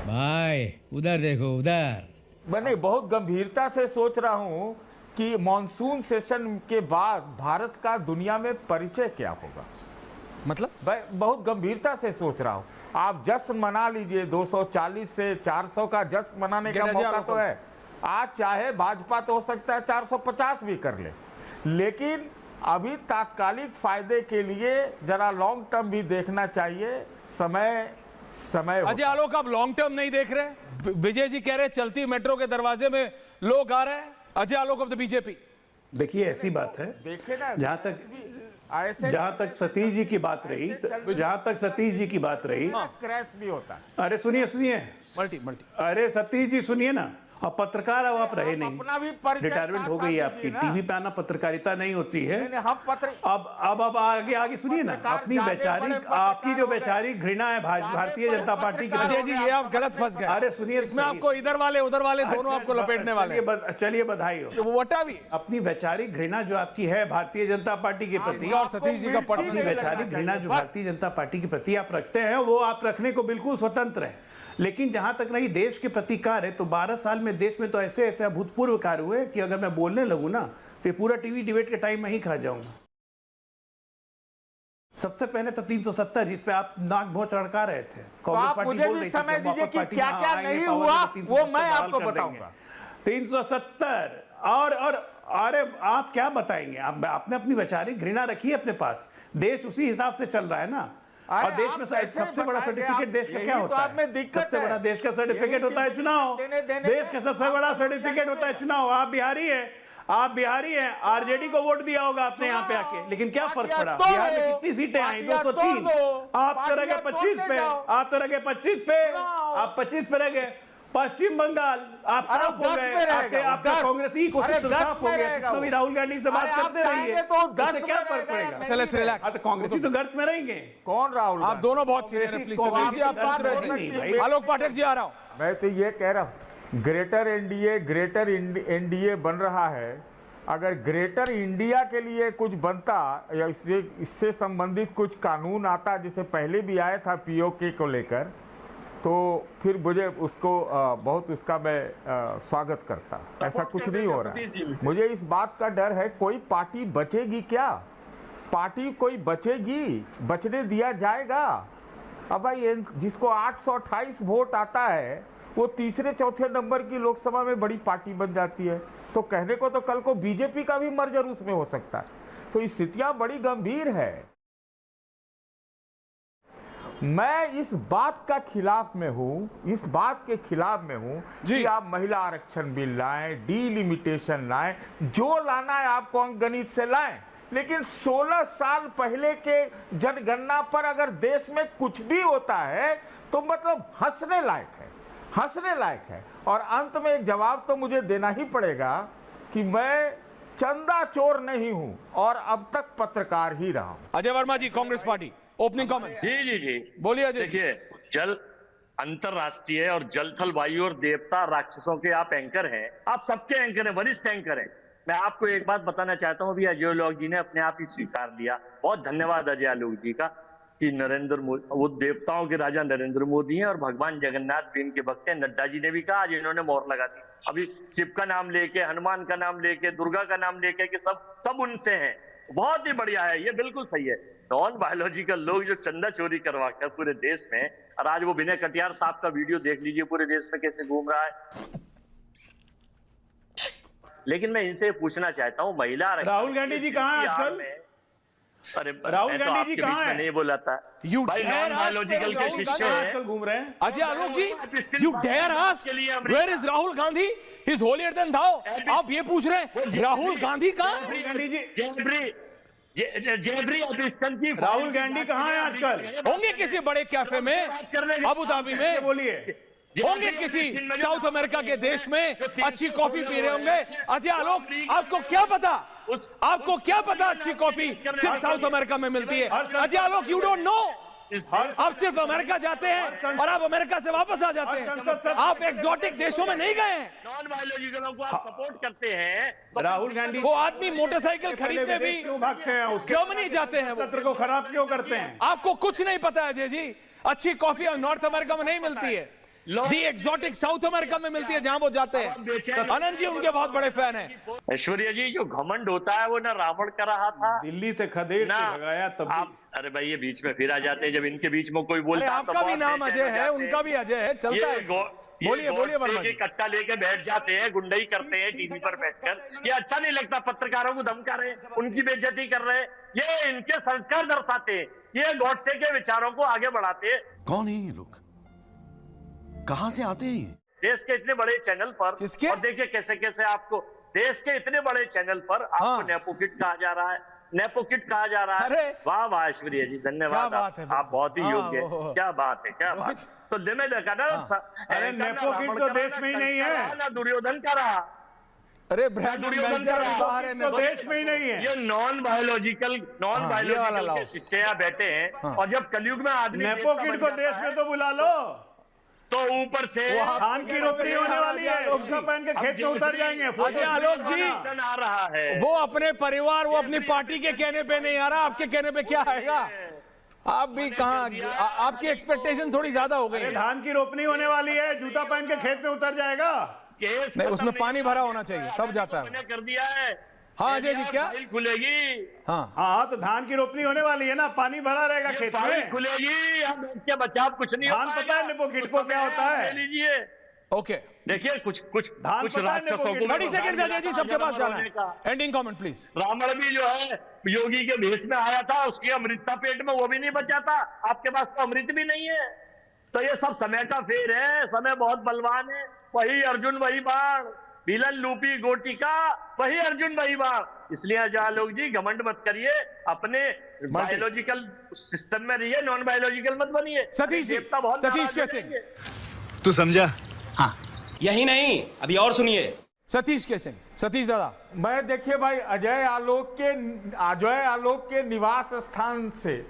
भाई उधर देखो उधर। मैंने बहुत गंभीरता से सोच रहा हूँ कि मॉनसून सेशन के बाद भारत का दुनिया में परिचय क्या होगा। मतलब बहुत गंभीरता से सोच रहा हूँ। आप जश्न मना लीजिए, 240 से 400 का जश्न मनाने का मौका तो है। आज चाहे भाजपा तो हो सकता है 450 भी कर ले, लेकिन अभी तात्कालिक फायदे के लिए जरा लॉन्ग टर्म भी देखना चाहिए। समय अजय आलोक, आप लॉन्ग टर्म नहीं देख रहे? विजय जी कह रहे चलती मेट्रो के दरवाजे में लोग आ रहे हैं। अजय आलोक ऑफ द बीजेपी, देखिए ऐसी बात है, देखे ना, जहां तक सतीश जी की बात रही, क्रैश भी होता है। अरे सुनिए मल्टी अरे सतीश जी सुनिए ना, अब पत्रकार अब आप रहे नहीं, अपना भी रिटायरमेंट हो गई है आपकी, टीवी पे आना पत्रकारिता नहीं होती है। अब आगे सुनिए ना, अपनी वैचारिक, आपकी जो वैचारिक घृणा है भारतीय जनता पार्टी की। अजय जी ये आप गलत फंस गए। अरे सुनिए, इसमें आपको इधर वाले उधर वाले दोनों आपको लपेटने वाले। चलिए बधाई हो। वो वटावी अपनी वैचारिक घृणा जो आपकी है भारतीय जनता पार्टी के प्रति, और सतीश जी का अपनी वैचारिक घृणा जो भारतीय जनता पार्टी के प्रति आप रखते हैं, वो आप रखने को बिल्कुल स्वतंत्र है। लेकिन जहां तक नहीं देश के प्रति कार्य है, तो 12 साल में देश में तो ऐसे ऐसे अभूतपूर्व कार्य हुए कि अगर मैं बोलने लगूं ना तो पूरा टीवी डिबेट के टाइम में ही खा जाऊंगा। सबसे पहले तो 370, जिसपे आप नाक भों चढ़का रहे थे, कांग्रेस पार्टी बोल रही थी समय दीजिए कि क्या क्या नहीं हुआ वो मैं आपको बताऊंगा। 370 और अरे आप क्या बताएंगे? आपने अपनी वैचारिक घृणा रखी है अपने पास, देश उसी हिसाब से चल रहा है ना। और देश में सबसे बड़ा सर्टिफिकेट देश का क्या होता है? सबसे बड़ा देश का सर्टिफिकेट होता है चुनाव। देश का सबसे बड़ा सर्टिफिकेट होता है चुनाव। आप बिहारी हैं, आरजेडी को वोट दिया होगा आपने यहाँ पे आके, लेकिन क्या फर्क पड़ा? बिहार में कितनी सीटें आई? 203। आप तो रह गए 25 पे, आप 25 पे रह गए। पश्चिम बंगाल आप साफ हो गए, आपका कांग्रेसी इकोसिस्टम साफ हो गया। तो भी राहुल गांधी से बात करते रहिए, उससे क्या फर्क पड़ेगा? चले रिलैक्स। कांग्रेसी तो गर्त में रहेंगे। कौन राहुल? आप दोनों बहुत सीनियर हैं, प्लीज सतीश जी आप पूछ रहे थे। आलोक पाठक जी आ रहा हूं। मैं तो ये कह रहा हूं, ग्रेटर एनडीए बन रहा है। अगर ग्रेटर इंडिया के लिए कुछ बनता या इससे संबंधित कुछ कानून आता, जिसे पहले भी आया था पीओके को लेकर, तो फिर मुझे उसको बहुत उसका मैं स्वागत करता। ऐसा कुछ नहीं हो रहा। मुझे इस बात का डर है, कोई पार्टी बचेगी क्या? पार्टी कोई बचेगी? बचने दिया जाएगा? अब भाई जिसको 828 वोट आता है, वो तीसरे चौथे नंबर की लोकसभा में बड़ी पार्टी बन जाती है। तो कहने को तो कल को बीजेपी का भी मर्जर उसमें हो सकता है। तो स्थितियां बड़ी गंभीर है। मैं इस बात के खिलाफ में हूं कि आप महिला आरक्षण बिल लाएं, डीलिमिटेशन लाएं, जो लाना है आप गणित से लाएं, लेकिन 16 साल पहले के जनगणना पर अगर देश में कुछ भी होता है तो मतलब हंसने लायक है। और अंत में एक जवाब तो मुझे देना ही पड़ेगा कि मैं चंदा चोर नहीं हूं और अब तक पत्रकार ही रहा हूं। अजय वर्मा जी, कांग्रेस पार्टी, ओपनिंग कमेंट। जी बोलिए अजय। देखिए, जल अंतरराष्ट्रीय और जल थल वायु और देवता राक्षसों के आप एंकर हैं, आप सबके एंकर हैं, वरिष्ठ एंकर हैं। मैं आपको एक बात बताना चाहता हूं, अभी अजय आलोक जी ने अपने आप ही स्वीकार लिया। बहुत धन्यवाद अजय आलोक जी का कि नरेंद्र मोदी, वो देवताओं के राजा नरेंद्र मोदी हैं और भगवान जगन्नाथ भी इनके भक्त हैं। नड्डा जी ने भी कहा, आज इन्होंने मोहर लगा दी। अभी शिव का नाम लेके, हनुमान का नाम लेके, दुर्गा का नाम लेके कि सब उनसे हैं। बहुत ही बढ़िया है, ये बिल्कुल सही है। नॉन बायोलॉजिकल लोग जो चंदा चोरी करवा कर पूरे देश में, और आज वो विनय कटियार साहब का वीडियो देख लीजिए पूरे देश में कैसे घूम रहा है। लेकिन मैं इनसे पूछना चाहता हूँ, महिला राहुल गांधी जी कहाँ है आजकल? अरे राहुल गांधी जी कहाँ है? नहीं बोला था भाई, नॉन बायोलॉजिकल के शिष्य आजकल घूम रहे हैं। Ajay Alok ji, you dare ask where is Rahul Gandhi? He is holier than thou. आप ये पूछ रहे हैं राहुल गांधी कहाँ है? गांधी जी, राहुल गांधी कहाँ है आजकल? होंगे किसी बड़े कैफे में, अबू धाबी में, बोलिए, होंगे किसी साउथ अमेरिका के देश में, अच्छी कॉफी पी रहे होंगे। अजय आलोक, आपको क्या पता अच्छी कॉफी सिर्फ साउथ अमेरिका में मिलती है? Ajay Alok, you don't know. आप सिर्फ अमेरिका जाते हैं और आप अमेरिका से वापस आ जाते हैं। आप एक्सोटिक देशों में नहीं गए हैं। नॉन बायोलॉजिकलों को आप सपोर्ट करते हैं। राहुल गांधी वो आदमी मोटरसाइकिल खरीदने भी क्यों भागते हैं? जर्मनी जाते हैं, सत्र को खराब क्यों करते हैं? आपको कुछ नहीं पता अजय जी। अच्छी कॉफी नॉर्थ अमेरिका में नहीं मिलती है। दी एक्सोटिक साउथ अमेरिका में मिलती है जहां वो जाते हैं। आनंद जी उनके बहुत बड़े फैन हैं। ऐश्वर्या जी, जो घमंड होता है वो ना रावण का रहा था, दिल्ली से खदेड़ के भगाया तब आप, अरे भाई ये बीच में फिर आ जाते हैं, जब इनके बीच में कोई बोलता है आपका भी नाम अजय है, उनका भी अजय है, चलता है। बोलिए बोलिए वर्मा जी। कट्टा लेके बैठ जाते हैं, गुंडई करते हैं टीवी पर बैठकर, ये अच्छा नहीं लगता। पत्रकारों को धमका रहे हैं, उनकी बेइज्जती कर रहे हैं, ये इनके संस्कार दर्शाते हैं, ये गॉडसे के विचारों को आगे बढ़ाते हैं। कौन है ये लोग, कहां से आते हैं ये? देश के इतने बड़े चैनल पर, किसके? और देखिए कैसे कैसे आपको देश के इतने बड़े चैनल पर आपको नेपोकिट कहा जा रहा है, नेपोकिट कहा जा रहा है। वाह वाह ऐश्वर्या जी, धन्यवाद, आप बहुत ही योग्य हैं। क्या बात है, क्या बात। तो में देखा ना, अरे नेपोकिट तो देश में ही नहीं है ना, दुर्योधन का रहा। अरे दुर्योधन का बाहर है, तो देश में ही नहीं है। ये नॉन बायोलॉजिकल के शिष्य यहाँ बैठे हैं, और जब कलयुग में आदमी नेपोकिट को देश में तो बुला लो, तो ऊपर से धान की रोपनी होने वाली है, जूता पहन के खेत में उतर जाएंगे। अजय आलोक जी आ रहा है, वो अपने परिवार, वो अपनी पार्टी के कहने पे नहीं आ रहा, आपके कहने पे क्या आएगा? आप भी कहाँ, आपकी एक्सपेक्टेशन थोड़ी ज्यादा हो गई है। धान की रोपनी होने वाली है, जूता पहन के खेत में उतर जाएगा। नहीं, उसमें पानी भरा होना चाहिए तब जाता है। कर दिया है। हाँ अजय जी, क्या खुलेगी? हाँ, तो धान की रोपनी होने वाली है ना, पानी भरा रहेगा खेत में, खुलेगी। हम इसके बचाव कुछ नहीं, धान पता है नेपोकिट को क्या होता है? लीजिए, ओके, देखिए कुछ राक्षसों को 30 सेकंड अजय जी सबके पास जाना है। Ending comment please. रावण भी जो है योगी के भेष में आया था, उसकी अमृतता पेट में, वो भी नहीं बचा था। आपके पास तो अमृत भी नहीं है। तो ये सब समय का फेर है, समय बहुत बलवान है। वही अर्जुन वही बाण, विलन लूपी गोटिका, वही अर्जुन वही बाण। इसलिए अजय लोग जी घमंड मत करिए, अपने बायोलॉजिकल सिस्टम में रहिए, नॉन बायोलॉजिकल मत बनिए। सतीश कैसे तू समझा? हाँ, यही नहीं, अभी और सुनिए। सतीश कैसे, सतीश दादा। मैं देखिए भाई, अजय आलोक के निवास स्थान से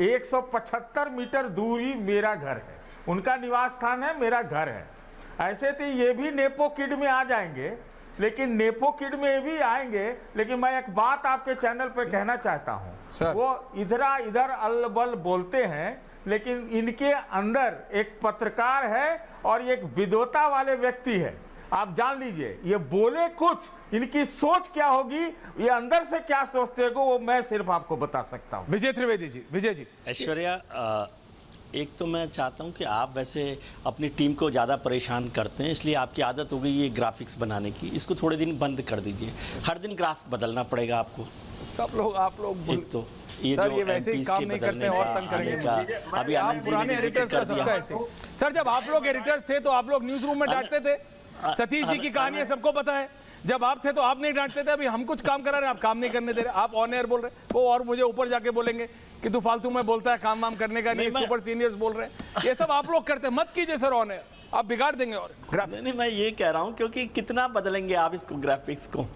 175 मीटर दूरी मेरा घर है, उनका निवास स्थान है, मेरा घर है। ऐसे तो ये भी नेपो किड में आ जाएंगे, लेकिन नेपो किड में भी आएंगे, लेकिन मैं एक बात आपके चैनल पे कहना चाहता हूँ। वो इधर अल्लबल बोलते हैं, लेकिन इनके अंदर एक पत्रकार है और एक विद्वता वाले व्यक्ति है। आप जान लीजिए, ये बोले कुछ, इनकी सोच क्या होगी, ये अंदर से क्या सोचते हो, वो मैं सिर्फ आपको बता सकता हूँ। विजय त्रिवेदी जी। विजय जी। ऐश्वर्या, एक तो मैं चाहता हूं कि आप वैसे अपनी टीम को ज़्यादा परेशान करते हैं, इसलिए आपकी आदत हो गई ये ग्राफिक्स बनाने की, इसको थोड़े दिन बंद कर दीजिए। हर दिन ग्राफ बदलना पड़ेगा आपको। सब लोग, आप लोग एक तो ये सर, जो ये वैसे ही काम नहीं करते और तंग करेंगे। अभी आनंद जी ने जिक्र कर दिया। सर, जब आप लोग एडिटर्स थे तो आप लोग न्यूज रूम में डांटते थे। सतीश जी की कहानी सबको पता है। जब आप थे तो आप नहीं डांटते थे, अभी हम कुछ काम करा रहे हैं, आप काम नहीं करने दे रहे। आप ऑन एयर बोल रहे, वो और मुझे ऊपर जाके बोलेंगे कि तू फालतू में बोलता है, काम वाम करने का नहीं, सुपर सीनियर्स बोल रहे हैं। ये सब आप लोग करते हैं, मत कीजिए सर ऑन एयर, आप बिगाड़ देंगे। और नहीं, मैं ये कह रहा हूँ क्योंकि कितना बदलेंगे आप इसको, ग्राफिक्स को?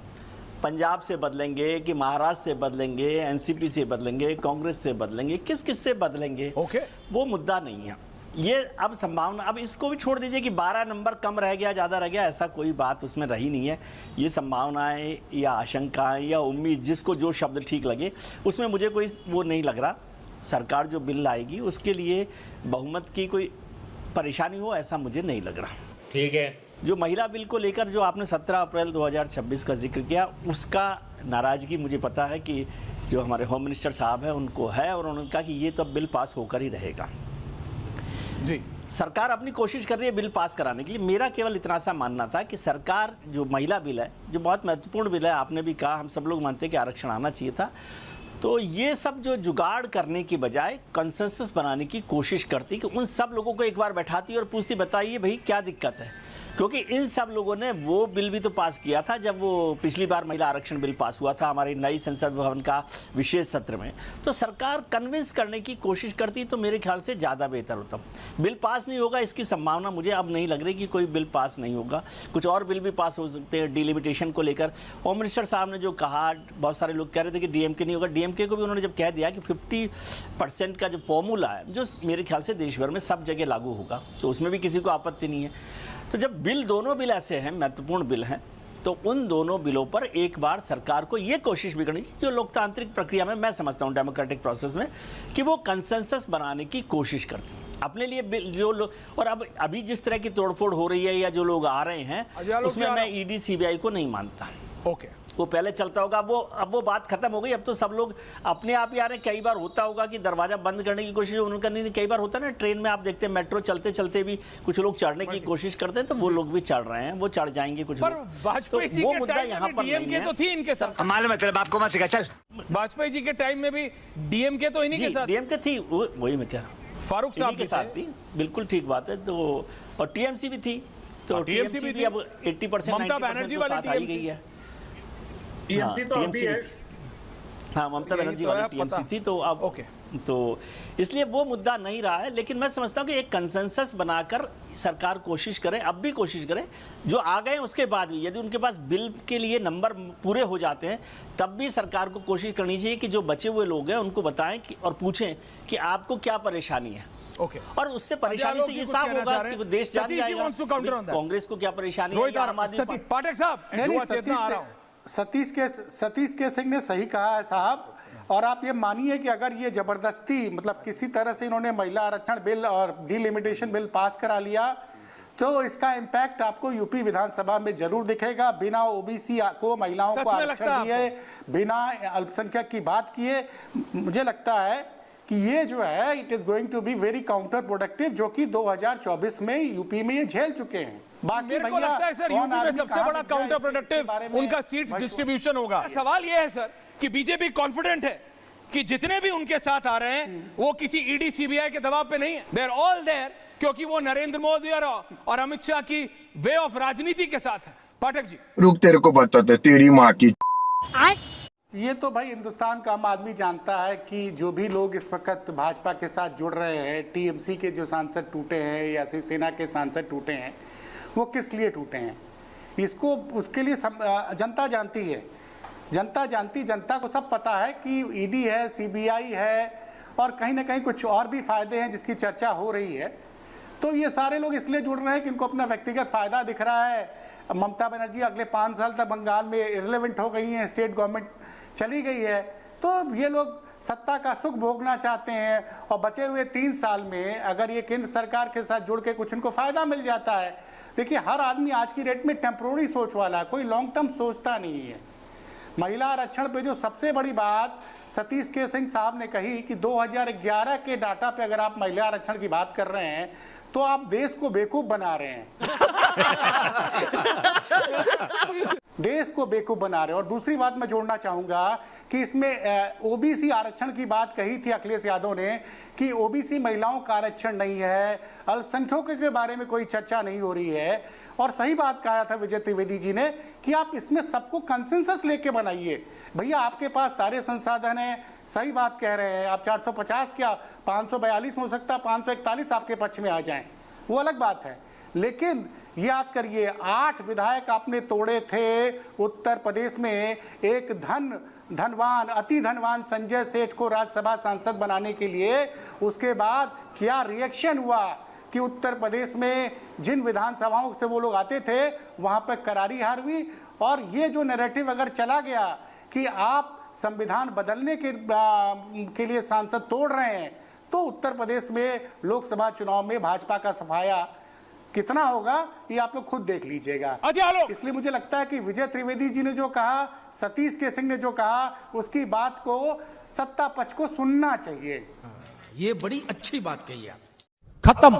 पंजाब से बदलेंगे कि महाराष्ट्र से बदलेंगे, एनसीपी से बदलेंगे, कांग्रेस से बदलेंगे, किस किस से बदलेंगे? ओके, वो मुद्दा नहीं है ये। अब संभावना, अब इसको भी छोड़ दीजिए कि 12 नंबर कम रह गया, ज़्यादा रह गया, ऐसा कोई बात उसमें रही नहीं है। ये संभावनाएं या आशंकाएं या उम्मीद, जिसको जो शब्द ठीक लगे, उसमें मुझे कोई वो नहीं लग रहा। सरकार जो बिल लाएगी उसके लिए बहुमत की कोई परेशानी हो, ऐसा मुझे नहीं लग रहा। ठीक है। जो महिला बिल को लेकर जो आपने 17 अप्रैल 2026 का जिक्र किया, उसका नाराज़गी मुझे पता है कि जो हमारे होम मिनिस्टर साहब हैं उनको है, और उन्होंने कहा कि ये तो बिल पास होकर ही रहेगा। जी, सरकार अपनी कोशिश कर रही है बिल पास कराने के लिए। मेरा केवल इतना सा मानना था कि सरकार जो महिला बिल है, जो बहुत महत्वपूर्ण बिल है, आपने भी कहा, हम सब लोग मानते हैं कि आरक्षण आना चाहिए था, तो ये सब जो जुगाड़ करने की बजाय कंसेंसस बनाने की कोशिश करती कि उन सब लोगों को एक बार बैठाती और पूछती, बताइए भाई क्या दिक्कत है। क्योंकि इन सब लोगों ने वो बिल भी तो पास किया था जब वो पिछली बार महिला आरक्षण बिल पास हुआ था हमारे नई संसद भवन का विशेष सत्र में। तो सरकार कन्विंस करने की कोशिश करती तो मेरे ख्याल से ज़्यादा बेहतर होता। बिल पास नहीं होगा इसकी संभावना मुझे अब नहीं लग रही कि कोई बिल पास नहीं होगा। कुछ और बिल भी पास हो सकते हैं डिलिमिटेशन को लेकर। होम मिनिस्टर साहब ने जो कहा, बहुत सारे लोग कह रहे थे कि डीएमके नहीं होगा, डीएमके को भी उन्होंने जब कह दिया कि 50% का जो फॉर्मूला है, जो मेरे ख्याल से देश भर में सब जगह लागू होगा, तो उसमें भी किसी को आपत्ति नहीं है। तो जब बिल, दोनों बिल ऐसे हैं, महत्वपूर्ण बिल हैं, तो उन दोनों बिलों पर एक बार सरकार को ये कोशिश भी करनी चाहिए, जो लोकतांत्रिक प्रक्रिया में मैं समझता हूँ डेमोक्रेटिक प्रोसेस में, कि वो कंसेंसस बनाने की कोशिश करती। अपने लिए जो लोग, और अब अभी जिस तरह की तोड़फोड़ हो रही है या जो लोग आ रहे हैं उसमें मैं ईडी सीबीआई को नहीं मानता। ओके, वो पहले चलता होगा, अब वो बात खत्म हो गई। अब तो सब लोग अपने आप ही आ रहे हैं। कई बार होता होगा कि दरवाजा बंद करने की कोशिश उन्होंने करनी थी। कई बार होता है ना, ट्रेन में आप देखते हैं मेट्रो चलते चलते भी कुछ लोग चढ़ने की कोशिश करते हैं, तो वो लोग भी चढ़ रहे हैं, वो चढ़ जाएंगे कुछ लोग। वाजपेयी जी के टाइम में डीएमके तो थी इनके साथ। मालूम है तेरे बाप को मत सिखा, चल। वाजपेयी जी के टाइम में भी डीएमके तो इन्हीं के साथ, डीएमके थी, वही मैं कह रहा हूँ, फारूक साहब के साथ थी, बिल्कुल ठीक बात है। तो और टीएमसी भी थी, तो टीएमसी भी अब 80% ममता बनर्जी वाली साथ आई गई है। टीएमसी तो अभी है। हाँ, ममता बनर्जी वाली टीएमसी थी, तो अब ओके, तो इसलिए वो मुद्दा नहीं रहा है। लेकिन मैं समझता हूँ कि एक कंसेंसस बनाकर सरकार कोशिश करे, अब भी कोशिश करे, जो आ गए उसके बाद भी यदि उनके पास बिल के लिए नंबर पूरे हो जाते हैं, तब भी सरकार को कोशिश करनी चाहिए कि जो बचे हुए लोग हैं उनको बताएं कि और पूछें कि आपको क्या परेशानी है। ओके, और उससे परेशानी से ये साफ होगा कि वो देश जान जाएगा कांग्रेस को क्या परेशानी है या आम आदमी पार्टी। पाठक साहब, सतीश के सिंह ने सही कहा है साहब। और आप ये मानिए कि अगर ये जबरदस्ती मतलब किसी तरह से इन्होंने महिला आरक्षण बिल और डिलिमिटेशन बिल पास करा लिया, तो इसका इम्पैक्ट आपको यूपी विधानसभा में जरूर दिखेगा। बिना ओबीसी को महिलाओं को आरक्षण दिए, बिना अल्पसंख्यक की बात किए, मुझे लगता है कि ये जो है it is going to be very counter productive, जो कि 2024 में यूपी में ये झेल चुके हैं। मेरे को लगता है सर यूपी में सबसे बड़ा काउंटर प्रोडक्टिव उनका सीट डिस्ट्रीब्यूशन होगा। सवाल यह है सर कि बीजेपी कॉन्फिडेंट है कि जितने भी उनके साथ आ रहे हैं वो किसी ईडी सीबीआई के दबाव पे नहीं है, दे आर ऑल देयर, क्योंकि वो नरेंद्र मोदी और अमित शाह की वे ऑफ राजनीति के साथ है। पाठक जी, रुक, तेरे को बताते तेरी माँ की। ये तो भाई हिंदुस्तान का आम आदमी जानता है कि जो भी लोग इस वक्त भाजपा के साथ जुड़ रहे हैं, टीएमसी के जो सांसद टूटे हैं या शिवसेना के सांसद टूटे हैं, वो किस लिए टूटे हैं। इसको उसके लिए जनता जानती है, जनता को सब पता है कि ईडी है, सीबीआई है और कहीं ना कहीं कुछ और भी फायदे हैं जिसकी चर्चा हो रही है। तो ये सारे लोग इसलिए जुड़ रहे हैं कि इनको अपना व्यक्तिगत फायदा दिख रहा है। ममता बनर्जी अगले 5 साल तक बंगाल में इररिलेवेंट हो गई हैं, स्टेट गवर्नमेंट चली गई है, तो ये लोग सत्ता का सुख भोगना चाहते हैं। और बचे हुए 3 साल में अगर ये केंद्र सरकार के साथ जुड़ के कुछ इनको फायदा मिल जाता है। देखिए, हर आदमी आज की डेट में टेम्पोररी सोच वाला, कोई लॉन्ग टर्म सोचता नहीं है। महिला आरक्षण पे जो सबसे बड़ी बात सतीश के सिंह साहब ने कही कि 2011 के डाटा पे अगर आप महिला आरक्षण की बात कर रहे हैं तो आप देश को बेवकूफ बना रहे हैं। देश को बेवकूफ बना रहे हैं। और दूसरी बात मैं जोड़ना चाहूंगा कि इसमें ओबीसी आरक्षण की बात कही थी अखिलेश यादव ने कि ओबीसी महिलाओं का आरक्षण नहीं है, अल्पसंख्यकों के बारे में कोई चर्चा नहीं हो रही है। और सही बात कहा था विजय त्रिवेदी जी ने कि आप इसमें सबको कंसेंसस लेके बनाइए। भैया आपके पास सारे संसाधन हैं, सही बात कह रहे हैं आप। 450 क्या 542 हो सकता, 541 आपके पक्ष में आ जाएं, वो अलग बात है। लेकिन याद करिए 8 विधायक आपने तोड़े थे उत्तर प्रदेश में एक धनवान अति धनवान संजय सेठ को राज्यसभा सांसद बनाने के लिए। उसके बाद क्या रिएक्शन हुआ कि उत्तर प्रदेश में जिन विधानसभाओं से वो लोग आते थे वहां पर करारी हार हुई। और ये जो नैरेटिव अगर चला गया कि आप संविधान बदलने के लिए सांसद तोड़ रहे हैं, तो उत्तर प्रदेश में लोकसभा चुनाव में भाजपा का सफाया कितना होगा ये आप लोग खुद देख लीजिएगा। इसलिए मुझे लगता है कि विजय त्रिवेदी जी ने जो कहा, सतीश के सिंह ने जो कहा, उसकी बात को सत्ता पक्ष को सुनना चाहिए। ये बड़ी अच्छी बात कही आप। खत्म।